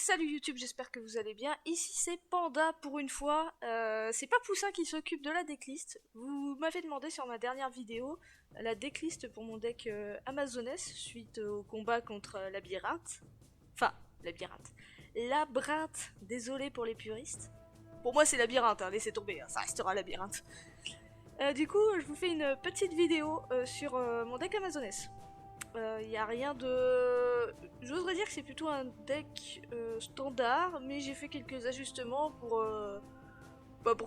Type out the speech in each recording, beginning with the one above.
salut YouTube, j'espère que vous allez bien. Ici c'est Panda pour une fois. C'est pas Poussin qui s'occupe de la decklist. Vous m'avez demandé sur ma dernière vidéo la decklist pour mon deck Amazoness suite au combat contre Labyrinthe. Enfin, Labyrinthe. Labyrinthe, désolé pour les puristes. Pour moi c'est Labyrinthe, hein, laissez tomber, hein, ça restera Labyrinthe. Du coup, je vous fais une petite vidéo sur mon deck Amazoness. Il n'y a rien de... J'oserais dire que c'est plutôt un deck standard, mais j'ai fait quelques ajustements pour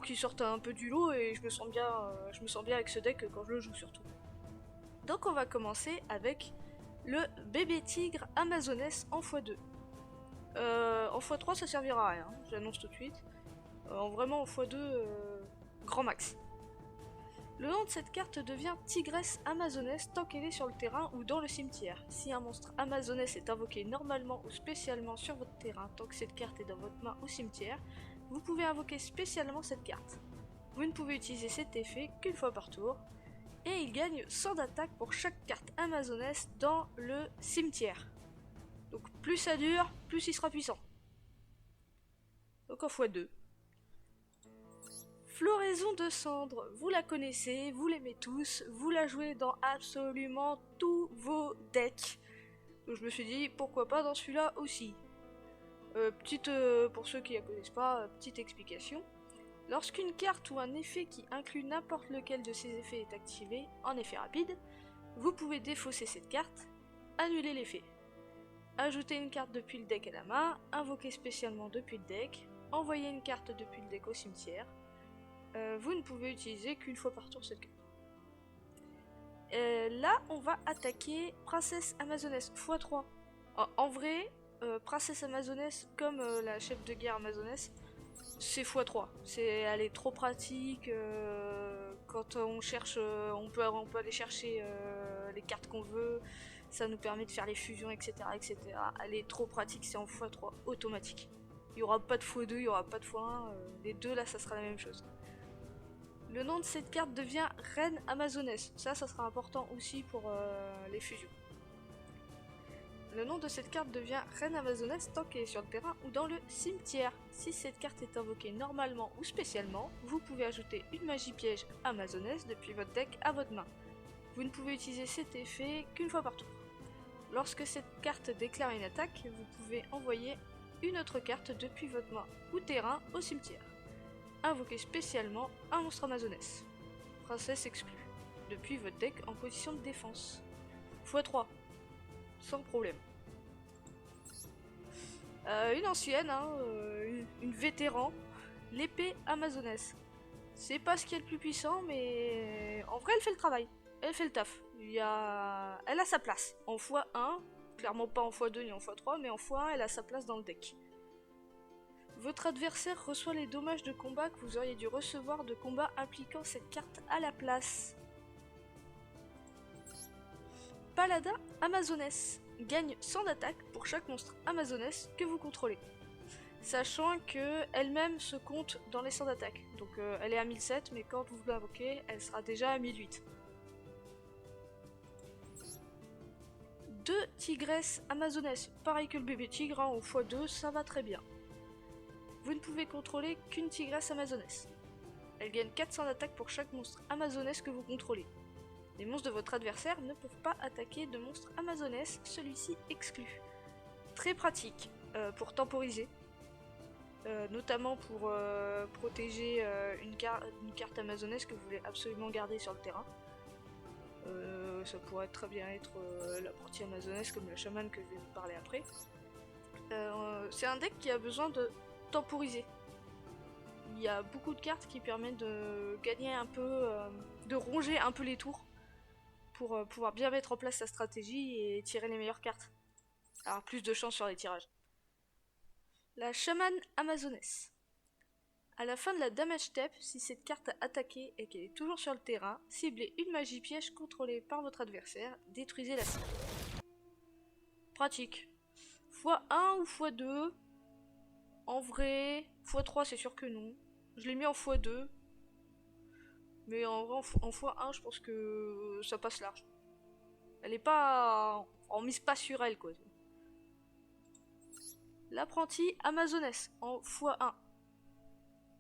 qu'il sorte un peu du lot et je me sens bien avec ce deck quand je le joue surtout. Donc on va commencer avec le bébé tigre Amazoness en x2. En x3 ça servira à rien, j'annonce tout de suite. Vraiment en x2, grand max. Le nom de cette carte devient Tigresse Amazoness tant qu'elle est sur le terrain ou dans le cimetière. Si un monstre Amazoness est invoqué normalement ou spécialement sur votre terrain tant que cette carte est dans votre main ou cimetière, vous pouvez invoquer spécialement cette carte. Vous ne pouvez utiliser cet effet qu'une fois par tour, et il gagne 100 d'attaque pour chaque carte Amazoness dans le cimetière. Donc plus ça dure, plus il sera puissant. Donc en x2. Floraison de cendres, vous la connaissez, vous l'aimez tous, vous la jouez dans absolument tous vos decks. Donc je me suis dit, pourquoi pas dans celui-là aussi. Pour ceux qui la connaissent pas, petite explication. Lorsqu'une carte ou un effet qui inclut n'importe lequel de ces effets est activé, en effet rapide, vous pouvez défausser cette carte, annuler l'effet. Ajouter une carte depuis le deck à la main, invoquer spécialement depuis le deck, envoyer une carte depuis le deck au cimetière. Vous ne pouvez utiliser qu'une fois par tour cette carte. Là, on va attaquer Princesse Amazoness x3. En vrai, Princesse Amazoness, comme la chef de guerre Amazoness, c'est x3. Elle est trop pratique. Quand on cherche, on peut aller chercher les cartes qu'on veut. Ça nous permet de faire les fusions, etc., etc. Elle est trop pratique, c'est en x3 automatique. Il n'y aura pas de x2, il n'y aura pas de x1. Les deux, là, ça sera la même chose. Le nom de cette carte devient Reine Amazoness. Ça sera important aussi pour les fusions. Le nom de cette carte devient Reine Amazoness tant qu'elle est sur le terrain ou dans le cimetière. Si cette carte est invoquée normalement ou spécialement, vous pouvez ajouter une magie piège Amazoness depuis votre deck à votre main. Vous ne pouvez utiliser cet effet qu'une fois par tour. Lorsque cette carte déclare une attaque, vous pouvez envoyer une autre carte depuis votre main ou terrain au cimetière. Invoquez spécialement un monstre Amazoness. Princesse exclue. Depuis votre deck en position de défense. x3. Sans problème. Une ancienne, une vétéran. L'épée Amazoness. C'est pas ce qui est le plus puissant, mais en vrai elle fait le travail. Elle fait le taf. Elle a sa place. En x1, clairement pas en x2 ni en x3, mais en x1 elle a sa place dans le deck. Votre adversaire reçoit les dommages de combat que vous auriez dû recevoir de combat impliquant cette carte à la place. Paladin Amazoness gagne 100 d'attaque pour chaque monstre Amazoness que vous contrôlez. Sachant que elle-même se compte dans les 100 d'attaque. Donc elle est à 1007, mais quand vous l'invoquez, elle sera déjà à 1008. Deux tigresses Amazoness, pareil que le bébé tigre, en x2, ça va très bien. Vous ne pouvez contrôler qu'une tigresse Amazoness. Elle gagne 400 d'attaque pour chaque monstre Amazoness que vous contrôlez. Les monstres de votre adversaire ne peuvent pas attaquer de monstre Amazoness, celui-ci exclu. Très pratique pour temporiser, notamment pour protéger une carte Amazoness que vous voulez absolument garder sur le terrain. Ça pourrait très bien être l'apprenti Amazoness comme le chaman que je vais vous parler après. C'est un deck qui a besoin de temporiser. Il y a beaucoup de cartes qui permettent de gagner un peu, de ronger un peu les tours pour pouvoir bien mettre en place sa stratégie et tirer les meilleures cartes. Alors plus de chance sur les tirages. La chamane Amazoness. À la fin de la damage step, si cette carte a attaqué et qu'elle est toujours sur le terrain, ciblez une magie piège contrôlée par votre adversaire, détruisez la cible. Pratique. x1 ou x2. En vrai, x3 c'est sûr que non. Je l'ai mis en x2. Mais en vrai, en x1, je pense que ça passe large. Elle est pas... On mise pas sur elle, quoi. l'apprenti Amazoness en x1.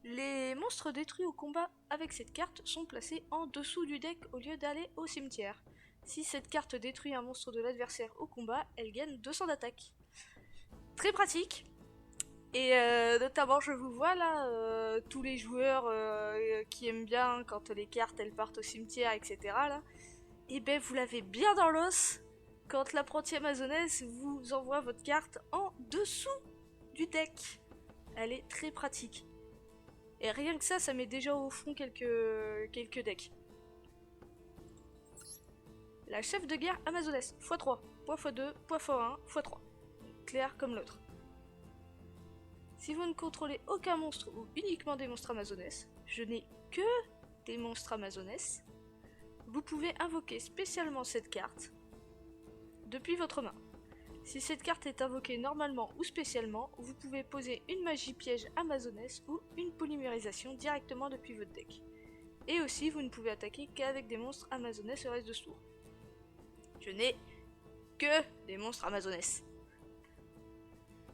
Les monstres détruits au combat avec cette carte sont placés en dessous du deck au lieu d'aller au cimetière. Si cette carte détruit un monstre de l'adversaire au combat, elle gagne 200 d'attaque. Très pratique. Et notamment je vous vois là, tous les joueurs qui aiment bien quand les cartes elles partent au cimetière, etc. là, et ben vous l'avez bien dans l'os quand l'apprenti Amazoness vous envoie votre carte en dessous du deck. Elle est très pratique. Et rien que ça met déjà au fond quelques decks. La chef de guerre Amazoness, x3, poids x2, poids x1, x3. Clair comme l'autre. Si vous ne contrôlez aucun monstre ou uniquement des monstres Amazoness, je n'ai que des monstres Amazoness, vous pouvez invoquer spécialement cette carte depuis votre main. Si cette carte est invoquée normalement ou spécialement, vous pouvez poser une magie piège Amazoness ou une polymérisation directement depuis votre deck. Et aussi, vous ne pouvez attaquer qu'avec des monstres Amazoness le reste de ce tour. Je n'ai que des monstres Amazoness.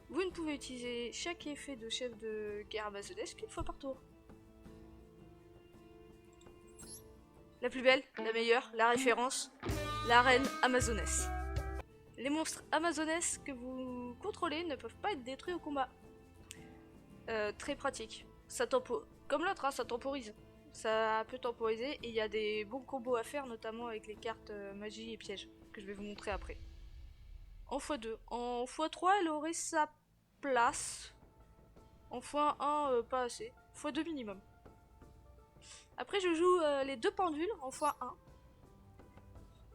Vous ne pouvez utiliser chaque effet de chef de guerre Amazoness qu'une fois par tour. La plus belle, la meilleure, la référence, la reine Amazoness. Les monstres Amazoness que vous contrôlez ne peuvent pas être détruits au combat. Très pratique. Ça comme l'autre, hein, ça temporise. Ça peut temporiser et il y a des bons combos à faire, notamment avec les cartes magie et piège, que je vais vous montrer après. En x2. En x3, elle aurait sa place. En x1, pas assez. x2 minimum. Après, je joue les deux pendules en x1.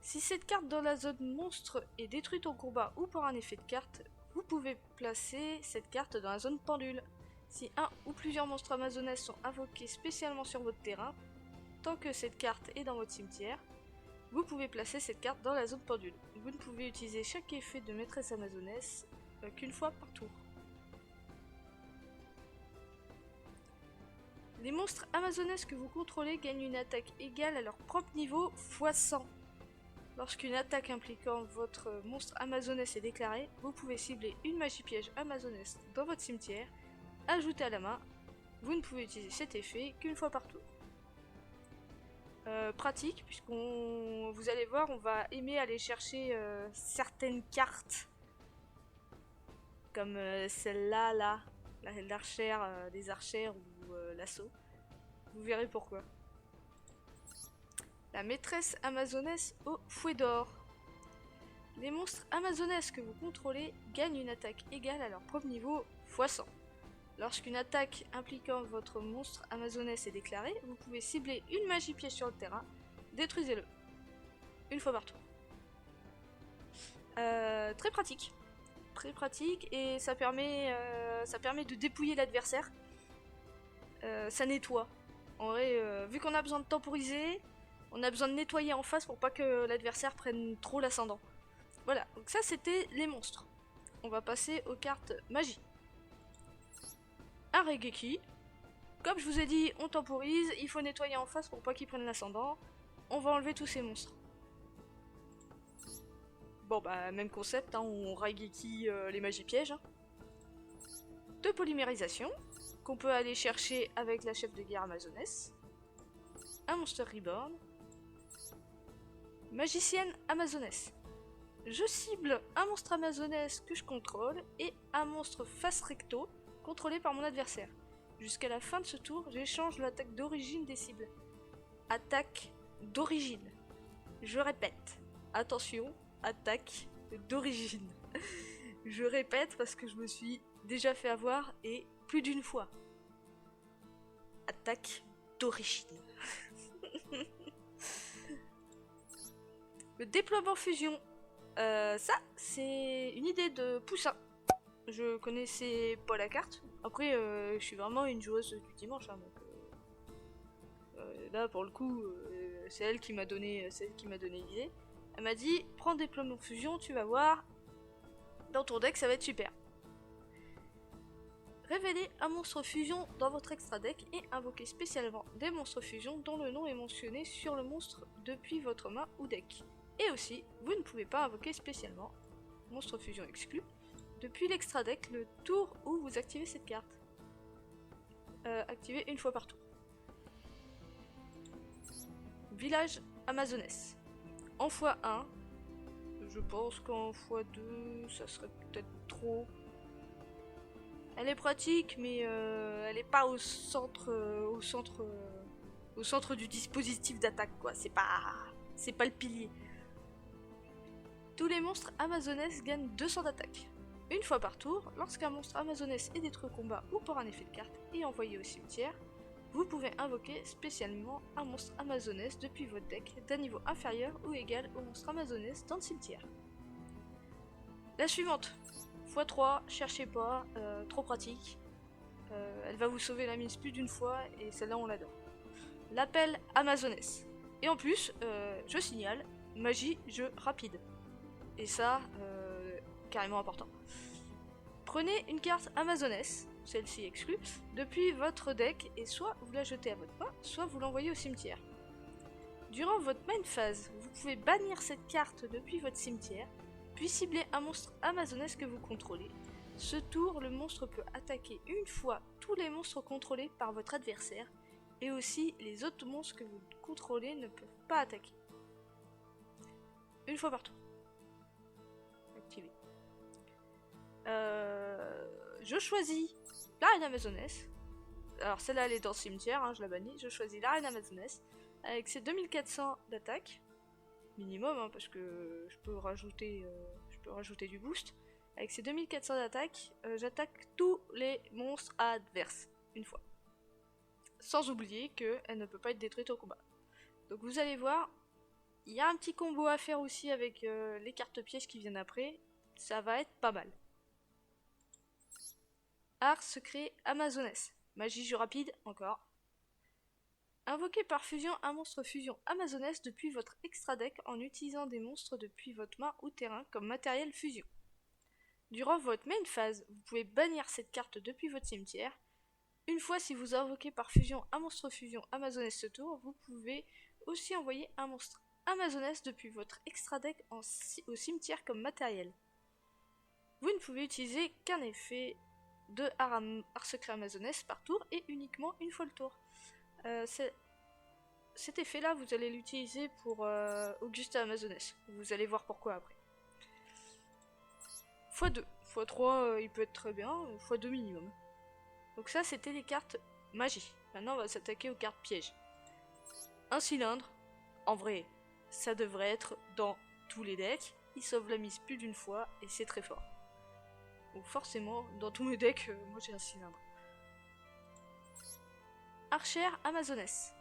Si cette carte dans la zone monstre est détruite au combat ou par un effet de carte, vous pouvez placer cette carte dans la zone pendule. Si un ou plusieurs monstres Amazoness sont invoqués spécialement sur votre terrain, tant que cette carte est dans votre cimetière, vous pouvez placer cette carte dans la zone pendule. Vous ne pouvez utiliser chaque effet de maîtresse Amazoness qu'une fois par tour. Les monstres Amazoness que vous contrôlez gagnent une attaque égale à leur propre niveau x 100. Lorsqu'une attaque impliquant votre monstre Amazoness est déclarée, vous pouvez cibler une magie piège Amazoness dans votre cimetière, ajouter à la main. Vous ne pouvez utiliser cet effet qu'une fois par tour. Pratique, vous allez voir, on va aimer aller chercher certaines cartes, comme celle-là, l'archère, des archères ou l'assaut. Vous verrez pourquoi. La maîtresse Amazoness au fouet d'or. Les monstres Amazoness que vous contrôlez gagnent une attaque égale à leur propre niveau x 100. Lorsqu'une attaque impliquant votre monstre Amazoness est déclarée, vous pouvez cibler une magie piège sur le terrain, détruisez-le. Une fois par tour. Très pratique. Très pratique et ça permet de dépouiller l'adversaire. Ça nettoie. En vrai, vu qu'on a besoin de temporiser, on a besoin de nettoyer en face pour pas que l'adversaire prenne trop l'ascendant. Voilà, donc ça c'était les monstres. On va passer aux cartes magie. Un Raigeki. Comme je vous ai dit, on temporise, il faut nettoyer en face pour pas qu'il prenne l'ascendant. On va enlever tous ces monstres. Bon bah même concept, hein, on Raigeki les magies pièges. Hein. Deux polymérisations, qu'on peut aller chercher avec la chef de guerre Amazoness. Un Monster Reborn. Magicienne Amazoness. Je cible un monstre Amazoness que je contrôle et un monstre face recto contrôlé par mon adversaire. Jusqu'à la fin de ce tour, j'échange l'attaque d'origine des cibles. Attaque d'origine. Je répète. Attention, attaque d'origine. Je répète parce que je me suis déjà fait avoir et plus d'une fois. Attaque d'origine. Le déploiement fusion. Ça, c'est une idée de Poussin. Je connaissais pas la carte. Après, je suis vraiment une joueuse du dimanche. Hein, donc, là, pour le coup, c'est elle qui m'a donné l'idée. Elle m'a dit, prends déploiement fusion, tu vas voir. Dans ton deck, ça va être super. Révélez un monstre fusion dans votre extra deck et invoquez spécialement des monstres fusion dont le nom est mentionné sur le monstre depuis votre main ou deck. Et aussi, vous ne pouvez pas invoquer spécialement, monstre fusion exclu, depuis l'extra deck le tour où vous activez cette carte. Activez une fois par tour. Village Amazoness. En x1, je pense qu'en x2, ça serait peut-être trop. Elle est pratique, mais elle est pas au centre du dispositif d'attaque, quoi. C'est pas le pilier. Tous les monstres Amazoness gagnent 200 d'attaque. Une fois par tour, lorsqu'un monstre Amazoness est détruit au combat ou par un effet de carte et envoyé au cimetière, vous pouvez invoquer spécialement un monstre Amazoness depuis votre deck d'un niveau inférieur ou égal au monstre Amazoness dans le cimetière. La suivante, x3, cherchez pas, trop pratique. Elle va vous sauver la mise plus d'une fois et celle-là on l'adore. L'appel Amazoness. Et en plus, je signale, magie, jeu rapide. Et ça, carrément important. Prenez une carte Amazoness, celle-ci exclue, depuis votre deck et soit vous la jetez à votre main, soit vous l'envoyez au cimetière. Durant votre main phase, vous pouvez bannir cette carte depuis votre cimetière, puis cibler un monstre Amazoness que vous contrôlez. Ce tour, le monstre peut attaquer une fois tous les monstres contrôlés par votre adversaire, et aussi les autres monstres que vous contrôlez ne peuvent pas attaquer. Une fois par tour. Activé. Je choisis la reine Amazoness. Alors celle-là elle est dans le cimetière, hein, je la bannis. Je choisis la reine Amazoness avec ses 2400 d'attaque minimum, hein, parce que je peux rajouter du boost. Avec ses 2400 d'attaque, j'attaque tous les monstres adverses une fois. Sans oublier qu'elle ne peut pas être détruite au combat. Donc vous allez voir, il y a un petit combo à faire aussi avec les cartes pièges qui viennent après. Ça va être pas mal. Art secret Amazoness. Magie jeu rapide, encore. Invoquez par fusion un monstre fusion Amazoness depuis votre extra deck en utilisant des monstres depuis votre main ou terrain comme matériel fusion. Durant votre main phase, vous pouvez bannir cette carte depuis votre cimetière. Une fois si vous invoquez par fusion un monstre fusion Amazoness ce tour, vous pouvez aussi envoyer un monstre Amazoness depuis votre extra deck au cimetière comme matériel. Vous ne pouvez utiliser qu'un effet de art secret Amazoness par tour et uniquement une fois le tour. Cet effet là vous allez l'utiliser pour Augusta Amazoness. Vous allez voir pourquoi après. x2, x3 il peut être très bien, x2 minimum. Donc ça c'était les cartes magie. Maintenant on va s'attaquer aux cartes pièges. Un cylindre, en vrai ça devrait être dans tous les decks. Il sauve la mise plus d'une fois et c'est très fort. Donc forcément dans tous mes decks moi j'ai un cylindre. Archer Amazoness.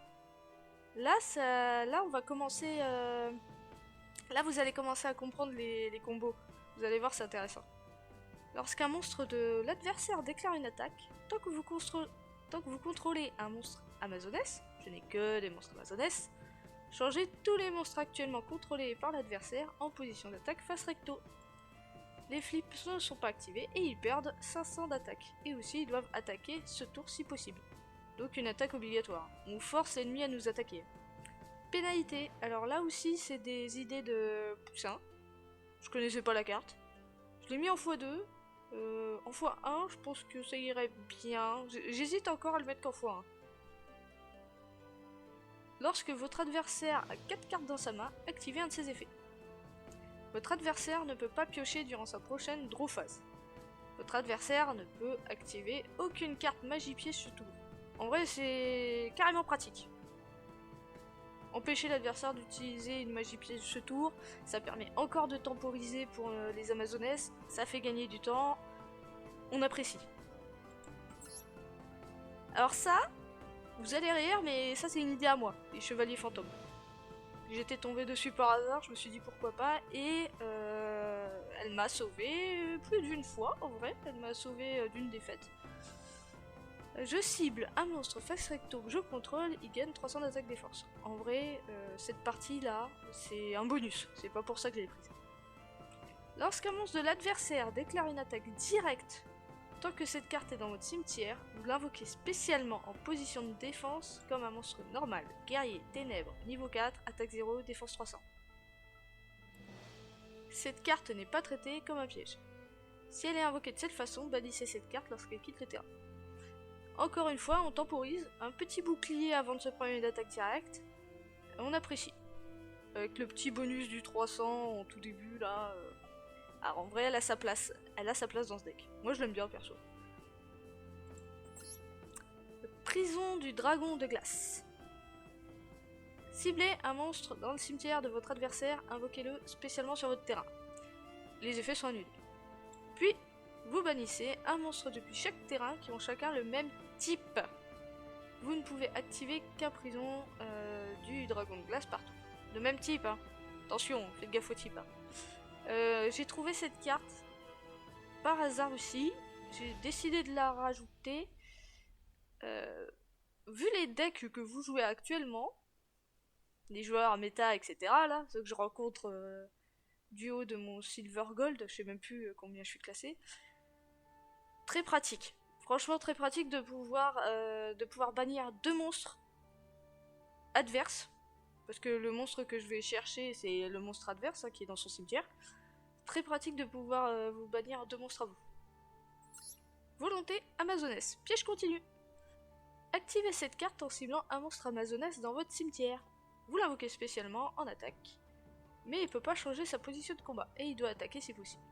Là on va commencer. Là vous allez commencer à comprendre les combos. Vous allez voir c'est intéressant. Lorsqu'un monstre de l'adversaire déclare une attaque, tant que vous contrôlez un monstre Amazoness, je n'ai que des monstres Amazoness, changez tous les monstres actuellement contrôlés par l'adversaire en position d'attaque face recto. Les flips ne sont pas activés et ils perdent 500 d'attaque. Et aussi ils doivent attaquer ce tour si possible. Donc une attaque obligatoire. On force l'ennemi à nous attaquer. Pénalité. Alors là aussi c'est des idées de Poussin. Je connaissais pas la carte. Je l'ai mis en x2. En x1 je pense que ça irait bien. J'hésite encore à le mettre qu'en x1. Lorsque votre adversaire a 4 cartes dans sa main, activez un de ses effets. Votre adversaire ne peut pas piocher durant sa prochaine draw phase. Votre adversaire ne peut activer aucune carte magie piège ce tour. En vrai c'est carrément pratique. Empêcher l'adversaire d'utiliser une magie piège ce tour, ça permet encore de temporiser pour les Amazoness, ça fait gagner du temps, on apprécie. Alors ça, vous allez rire mais ça c'est une idée à moi, les chevaliers fantômes. J'étais tombée dessus par hasard, je me suis dit pourquoi pas, et elle m'a sauvé plus d'une fois, en vrai, elle m'a sauvé d'une défaite. Je cible un monstre face recto que je contrôle, il gagne 300 d'attaque des forces. En vrai, cette partie là, c'est un bonus, c'est pas pour ça que je l'ai prise. Lorsqu'un monstre de l'adversaire déclare une attaque directe, tant que cette carte est dans votre cimetière, vous l'invoquez spécialement en position de défense comme un monstre normal, guerrier, ténèbres, niveau 4, attaque 0, défense 300. Cette carte n'est pas traitée comme un piège. Si elle est invoquée de cette façon, bannissez cette carte lorsqu'elle quitte le terrain. Encore une fois, on temporise, un petit bouclier avant de se prendre une attaque directe, on apprécie. Avec le petit bonus du 300 en tout début là. Alors en vrai, elle a sa place dans ce deck. Moi je l'aime bien perso. Prison du dragon de glace. Ciblez un monstre dans le cimetière de votre adversaire, invoquez-le spécialement sur votre terrain. Les effets sont annulés. Puis, vous bannissez un monstre depuis chaque terrain qui ont chacun le même type. Vous ne pouvez activer qu'un prison du dragon de glace partout. Le même type, hein. Attention, faites gaffe au type. Hein. J'ai trouvé cette carte par hasard aussi. J'ai décidé de la rajouter. Vu les decks que vous jouez actuellement, les joueurs méta, etc., là, ceux que je rencontre du haut de mon Silver Gold, je sais même plus combien je suis classé. Très pratique. Franchement, très pratique de pouvoir bannir 2 monstres adverses. Parce que le monstre que je vais chercher, c'est le monstre adverse hein, qui est dans son cimetière. Très pratique de pouvoir vous bannir 2 monstres à vous. Volonté amazonesse. Piège continu. Activez cette carte en ciblant un monstre amazonesse dans votre cimetière. Vous l'invoquez spécialement en attaque. Mais il ne peut pas changer sa position de combat et il doit attaquer si possible.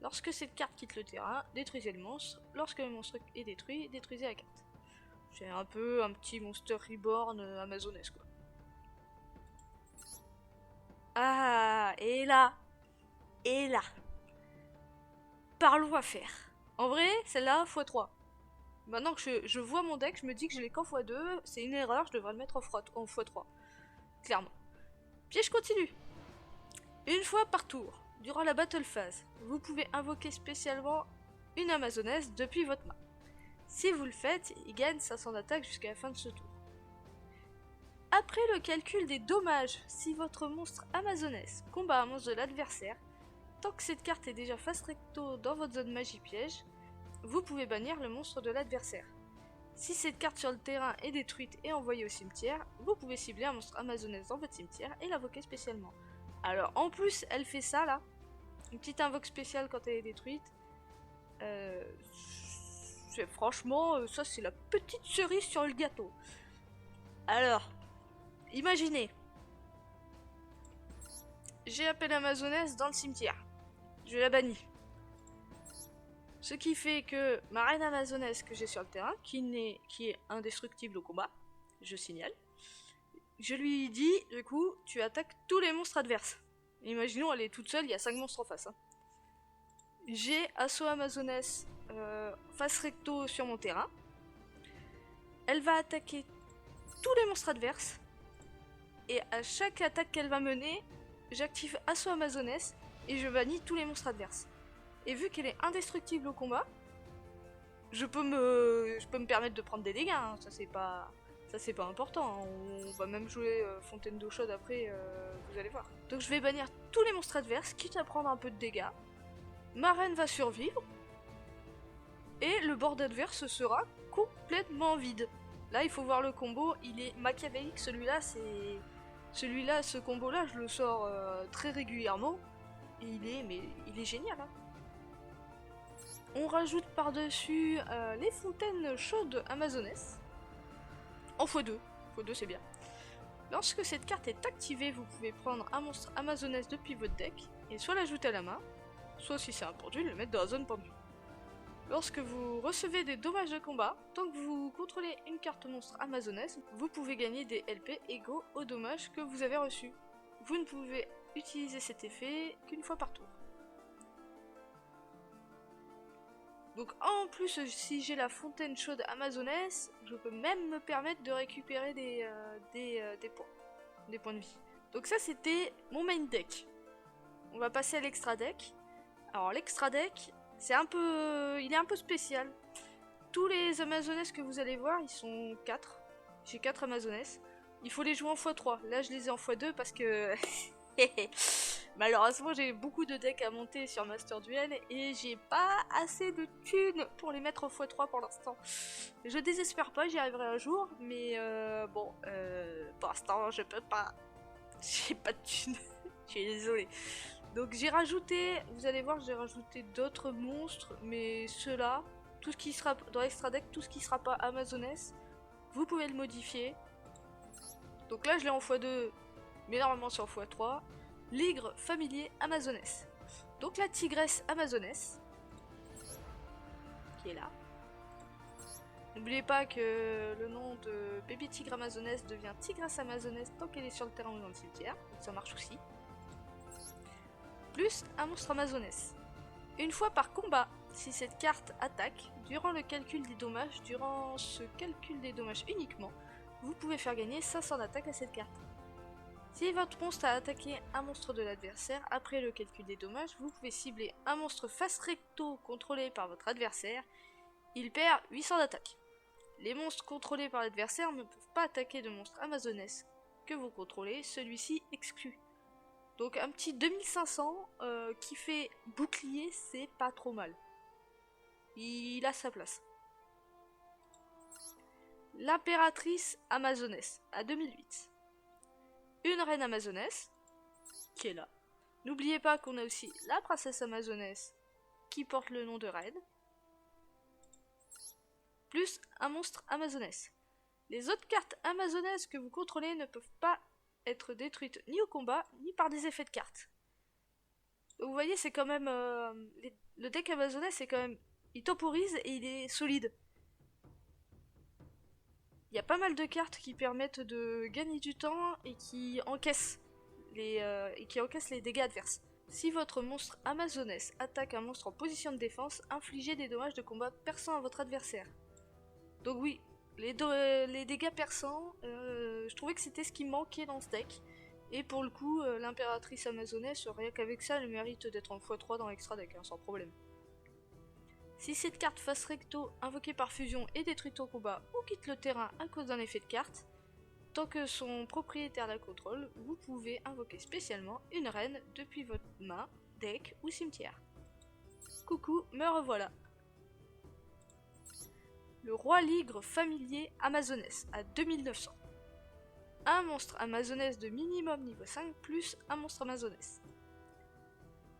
Lorsque cette carte quitte le terrain, détruisez le monstre. Lorsque le monstre est détruit, détruisez la carte. C'est un peu un petit Monster Reborn amazonesse quoi. Ah, et là, parlons à faire. En vrai, celle-là, x3. Maintenant que je vois mon deck, je me dis que je l'ai qu'en x2, c'est une erreur, je devrais le mettre en x3. Clairement. Piège continu. Une fois par tour, durant la battle phase, vous pouvez invoquer spécialement une amazonesse depuis votre main. Si vous le faites, il gagne 500 d'attaque jusqu'à la fin de ce tour. Après le calcul des dommages, si votre monstre amazonesse combat un monstre de l'adversaire, tant que cette carte est déjà face recto dans votre zone magie piège, vous pouvez bannir le monstre de l'adversaire. Si cette carte sur le terrain est détruite et envoyée au cimetière, vous pouvez cibler un monstre amazonesse dans votre cimetière et l'invoquer spécialement. Alors en plus elle fait ça là, une petite invoque spéciale quand elle est détruite. Franchement ça c'est la petite cerise sur le gâteau. Alors, imaginez, j'ai appelé amazonesse dans le cimetière, je la bannis. Ce qui fait que ma reine amazonesse que j'ai sur le terrain, qui est indestructible au combat, je signale, je lui dis, du coup, tu attaques tous les monstres adverses. Imaginons, elle est toute seule, il y a 5 monstres en face. Hein. J'ai assaut amazonesse face recto sur mon terrain. Elle va attaquer tous les monstres adverses. Et à chaque attaque qu'elle va mener, j'active assaut amazonesse et je bannis tous les monstres adverses. Et vu qu'elle est indestructible au combat, je peux me permettre de prendre des dégâts, hein. Ça c'est pas important, hein. On va même jouer fontaine d'eau chaude après, vous allez voir. Donc je vais bannir tous les monstres adverses, quitte à prendre un peu de dégâts. Ma reine va survivre, et le board adverse sera complètement vide. Là il faut voir le combo, il est machiavélique, ce combo là je le sors très régulièrement, et il est génial. Hein. On rajoute par-dessus les fontaines chaudes amazonesse. En x2. x2 c'est bien. Lorsque cette carte est activée, vous pouvez prendre un monstre amazonesse depuis votre deck et soit l'ajouter à la main, soit si c'est un pendu, le mettre dans la zone pendue. Lorsque vous recevez des dommages de combat, tant que vous contrôlez une carte monstre amazonesse, vous pouvez gagner des LP égaux aux dommages que vous avez reçus. Vous ne pouvez utiliser cet effet qu'une fois par tour. Donc en plus, si j'ai la fontaine chaude amazonesse, je peux même me permettre de récupérer des points de vie. Donc ça c'était mon main deck. On va passer à l'extra deck. Alors l'extra deck, il est un peu spécial. Tous les amazonesses que vous allez voir, ils sont 4. J'ai 4 amazonesses. Il faut les jouer en x3. Là je les ai en x2 parce que... Malheureusement j'ai beaucoup de decks à monter sur Master Duel et j'ai pas assez de thunes pour les mettre en x3 pour l'instant. Je désespère pas, j'y arriverai un jour, mais pour l'instant je peux pas. J'ai pas de thunes, je suis désolée. Donc j'ai rajouté, vous allez voir, j'ai rajouté d'autres monstres, mais ceux-là, tout ce qui sera dans l'extra deck, tout ce qui sera pas Amazoness, vous pouvez le modifier. Donc là je l'ai en x2, mais normalement c'est en x3. L'Igre familier Amazoness. Donc la tigresse Amazoness, qui est là. N'oubliez pas que le nom de bébé tigre Amazoness devient tigresse Amazoness tant qu'elle est sur le terrain ou dans le cimetière, donc ça marche aussi. Plus un monstre Amazoness. Une fois par combat, si cette carte attaque, durant ce calcul des dommages uniquement, vous pouvez faire gagner 500 d'attaque à cette carte. Si votre monstre a attaqué un monstre de l'adversaire, après le calcul des dommages, vous pouvez cibler un monstre face recto contrôlé par votre adversaire, il perd 800 d'attaque. Les monstres contrôlés par l'adversaire ne peuvent pas attaquer de monstre Amazoness que vous contrôlez, celui-ci exclu. Donc un petit 2500 qui fait bouclier, c'est pas trop mal. Il a sa place. L'impératrice Amazoness à 2008. Une reine Amazoness qui est là. N'oubliez pas qu'on a aussi la princesse Amazoness qui porte le nom de reine. Plus un monstre Amazoness. Les autres cartes Amazoness que vous contrôlez ne peuvent pas être détruites ni au combat, ni par des effets de cartes. Donc vous voyez, c'est quand même... le deck Amazoness, c'est quand même... Il temporise et il est solide. Il y a pas mal de cartes qui permettent de gagner du temps et qui encaissent les dégâts adverses. Si votre monstre Amazoness attaque un monstre en position de défense, infligez des dommages de combat perçants à votre adversaire. Donc oui, les dégâts perçants, je trouvais que c'était ce qui manquait dans ce deck. Et pour le coup, l'impératrice Amazoness, rien qu'avec ça, elle mérite d'être en x3 dans l'extra deck, hein, sans problème. Si cette carte face recto, invoquée par fusion, est détruite au combat ou quitte le terrain à cause d'un effet de carte, tant que son propriétaire la contrôle, vous pouvez invoquer spécialement une reine depuis votre main, deck ou cimetière. Coucou, me revoilà. Le roi ligre familier Amazoness à 2900. Un monstre Amazoness de minimum niveau 5 plus un monstre Amazoness.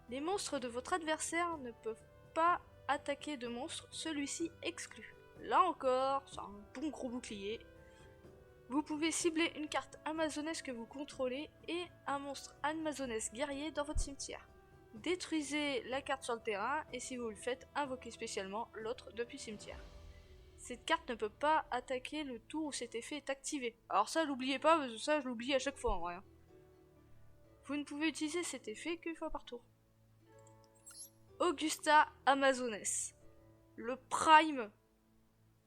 Les monstres de votre adversaire ne peuvent pas attaquer de monstre, celui-ci exclu. Là encore, c'est un bon gros bouclier. Vous pouvez cibler une carte Amazoness que vous contrôlez et un monstre Amazoness guerrier dans votre cimetière. Détruisez la carte sur le terrain et si vous le faites, invoquez spécialement l'autre depuis le cimetière. Cette carte ne peut pas attaquer le tour où cet effet est activé. Alors ça, n'oubliez pas, parce que ça, je l'oublie à chaque fois en vrai. Vous ne pouvez utiliser cet effet qu'une fois par tour. Augusta Amazoness. Le prime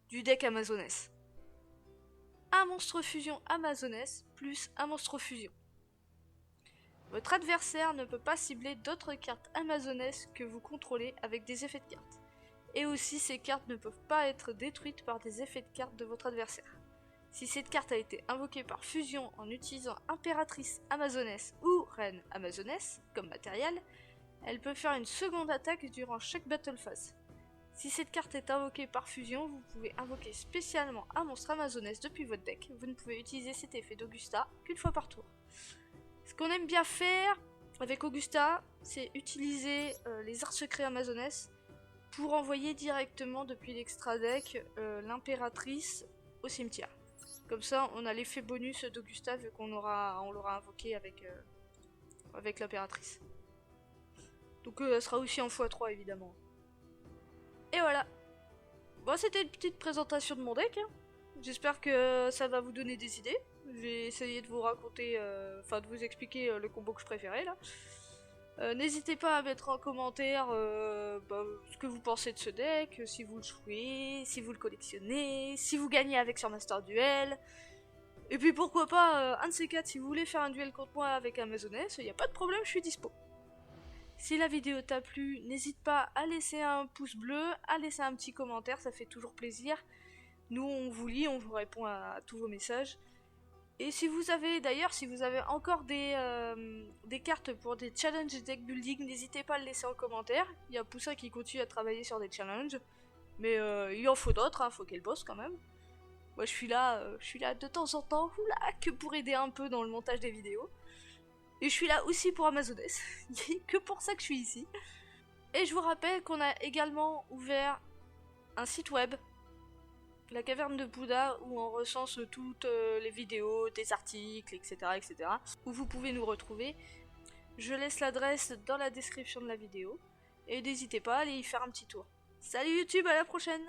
du deck Amazoness. Un monstre fusion Amazoness plus un monstre fusion. Votre adversaire ne peut pas cibler d'autres cartes Amazoness que vous contrôlez avec des effets de cartes. Et aussi, ces cartes ne peuvent pas être détruites par des effets de cartes de votre adversaire. Si cette carte a été invoquée par fusion en utilisant Impératrice Amazoness ou Reine Amazoness comme matériel, elle peut faire une seconde attaque durant chaque battle phase. Si cette carte est invoquée par fusion, vous pouvez invoquer spécialement un monstre Amazoness depuis votre deck. Vous ne pouvez utiliser cet effet d'Augusta qu'une fois par tour. Ce qu'on aime bien faire avec Augusta, c'est utiliser les arts secrets Amazoness pour envoyer directement depuis l'extra deck l'impératrice au cimetière. Comme ça, on a l'effet bonus d'Augusta vu qu'on l'aura invoqué avec l'impératrice. Donc elle sera aussi en x3 évidemment. Et voilà. Bon, c'était une petite présentation de mon deck. Hein. J'espère que ça va vous donner des idées. J'ai essayé de vous raconter, de vous expliquer le combo que je préférais là. N'hésitez pas à mettre en commentaire ce que vous pensez de ce deck, si vous le jouez, si vous le collectionnez, si vous gagnez avec sur Master Duel. Et puis pourquoi pas, un de ces quatre, si vous voulez faire un duel contre moi avec Amazoness, il n'y a pas de problème, je suis dispo. Si la vidéo t'a plu, n'hésite pas à laisser un pouce bleu, à laisser un petit commentaire, ça fait toujours plaisir. Nous on vous lit, on vous répond à tous vos messages. Et si vous avez encore des cartes pour des challenges deck building, n'hésitez pas à le laisser en commentaire. Il y a Poussin qui continue à travailler sur des challenges. Mais il en faut d'autres, faut qu'elle bosse quand même. Moi je suis là de temps en temps, que pour aider un peu dans le montage des vidéos. Et je suis là aussi pour Amazones. Il n'y a que pour ça que je suis ici. Et je vous rappelle qu'on a également ouvert un site web, la caverne de Bouddha, où on recense toutes les vidéos, des articles, etc., etc., où vous pouvez nous retrouver. Je laisse l'adresse dans la description de la vidéo. Et n'hésitez pas à aller y faire un petit tour. Salut YouTube, à la prochaine!